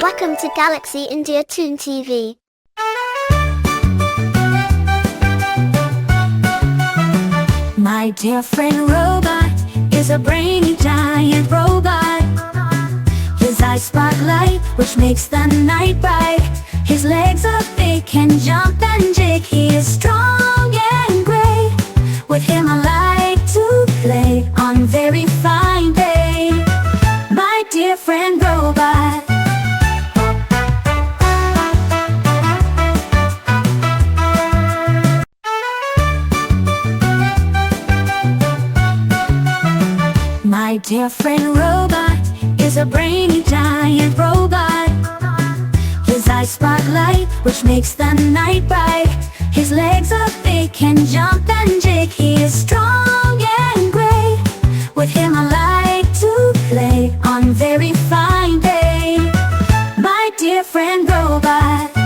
Welcome to Galaxy India Toon TV. My dear friend Robot is a brainy giant robot. His eyes spotlight, which makes the night bright. His legs are big, can jump and jig. He is strong and great. With him I like to play on very fine day. My dear friend Robot. My dear friend Robot is a brainy giant robot. His eyes spotlight, which makes the night bright. His legs are big, can jump and jig. He is strong and great. With him I like to play on very fine day. My dear friend Robot.